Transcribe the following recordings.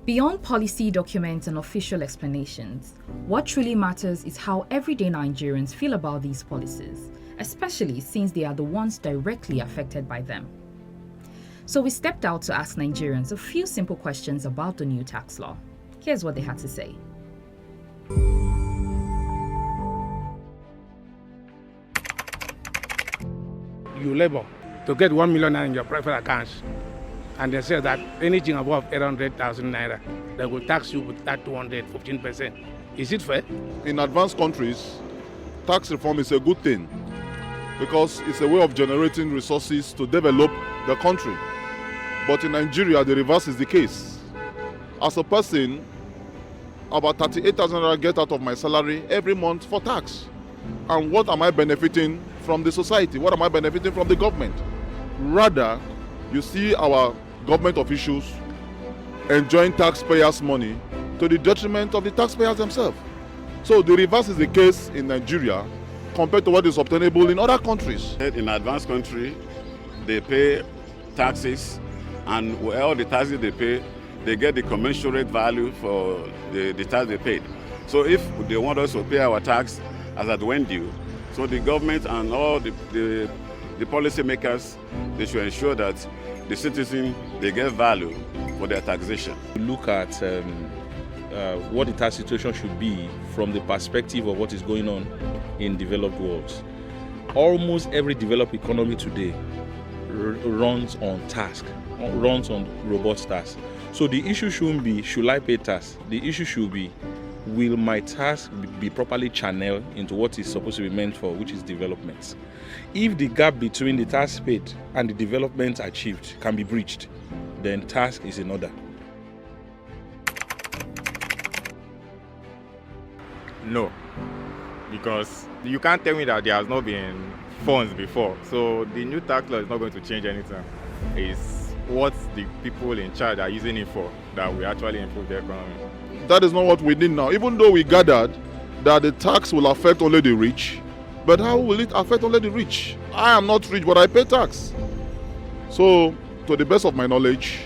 Beyond policy documents and official explanations, what truly matters is how everyday Nigerians feel about these policies, especially since they are the ones directly affected by them. So we stepped out to ask Nigerians a few simple questions about the new tax law. Here's what they had to say. You labor to get 1 million naira in your private accounts, and they say that anything above 800,000 naira, they will tax you with that 215%. Is it fair? In advanced countries, tax reform is a good thing because it's a way of generating resources to develop the country. But in Nigeria, the reverse is the case. As a person, about 38,000 naira get out of my salary every month for tax. And what am I benefiting from the society? What am I benefiting from the government? Rather, you see our government officials enjoying taxpayers' money to the detriment of the taxpayers themselves. So the reverse is the case in Nigeria compared to what is obtainable in other countries. In advanced country, they pay taxes, and all the taxes they pay, they get the commensurate value for the tax they paid. So if they want us to pay our tax as at when due, so the government and all the policy makers, they should ensure that the citizen, they get value for their taxation. Look at what the tax situation should be from the perspective of what is going on in developed worlds. Almost every developed economy today runs on tax, runs on robust tax. So the issue shouldn't be, should I pay tax? The issue should be, will my tax be properly channeled into what is supposed to be meant for, which is development? If the gap between the tax paid and the development achieved can be breached, then tax is in order. No, because you can't tell me that there has not been funds before. So the new tax law is not going to change anything. It's what the people in charge are using it for that will actually improve the economy. That is not what we need now. Even though we gathered that the tax will affect only the rich, but how will it affect only the rich? I am not rich, but I pay tax. So, to the best of my knowledge,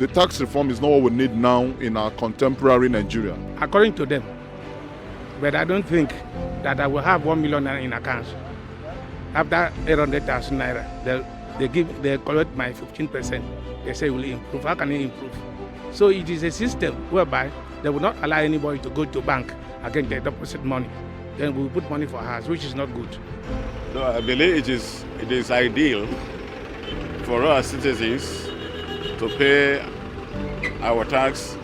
the tax reform is not what we need now in our contemporary Nigeria. According to them, but I don't think that I will have 1 million naira in accounts. After 800,000 naira, they collect my 15%. They say it will improve. How can it improve? So it is a system whereby they will not allow anybody to go to bank and get their deposit money. Then we will put money for us, which is not good. So I believe it is ideal for us citizens to pay our tax.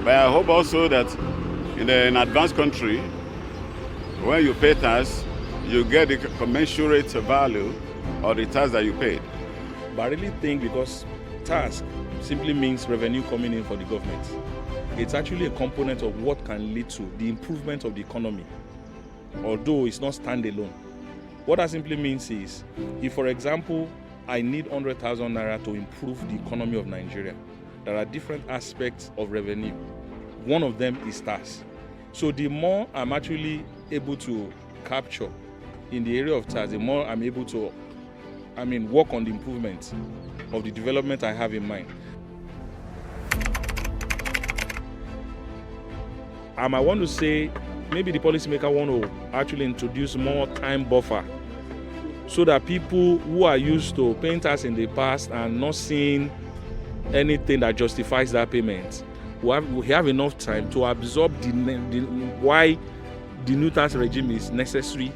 But I hope also that in an advanced country, when you pay tax, you get the commensurate value of the tax that you paid. But I really think because tax simply means revenue coming in for the government. It's actually a component of what can lead to the improvement of the economy, although it's not standalone. What that simply means is, if, for example, I need 100,000 naira to improve the economy of Nigeria, there are different aspects of revenue. One of them is tax. So the more I'm actually able to capture in the area of tax, the more I'm able to, work on the improvement of the development I have in mind. I want to say maybe the policymaker want to actually introduce more time buffer so that people who are used to paying tax in the past and not seeing anything that justifies that payment we have enough time to absorb why the new tax regime is necessary,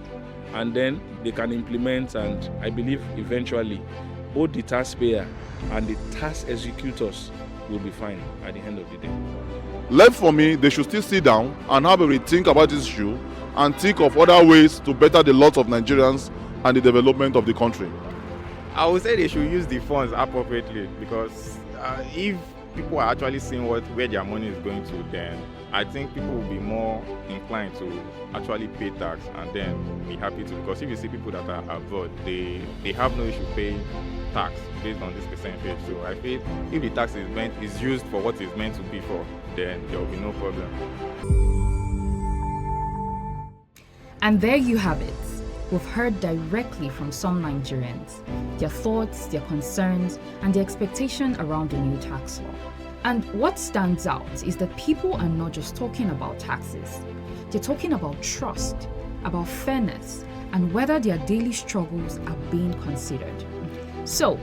and then they can implement, and I believe eventually both the taxpayer and the tax executors will be fine at the end of the day. Left for me, they should still sit down and have a rethink about this issue and think of other ways to better the lot of Nigerians and the development of the country. I would say they should use the funds appropriately, because if people are actually seeing where their money is going to, then I think people will be more inclined to actually pay tax and then be happy to. Because if you see people that are abroad, they have no issue paying tax based on this percentage. So I feel if the tax is used for what it's meant to be for, then there will be no problem. And there you have it. We've heard directly from some Nigerians, their thoughts, their concerns, and their expectation around the new tax law. And what stands out is that people are not just talking about taxes. They're talking about trust, about fairness, and whether their daily struggles are being considered. So,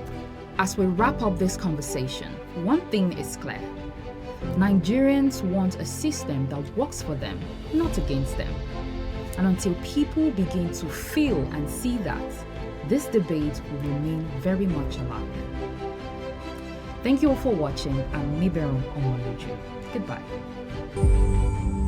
as we wrap up this conversation, one thing is clear. Nigerians want a system that works for them, not against them. And until people begin to feel and see that, this debate will remain very much alive. Thank you all for watching. I'm Niberon Omaluju. Goodbye.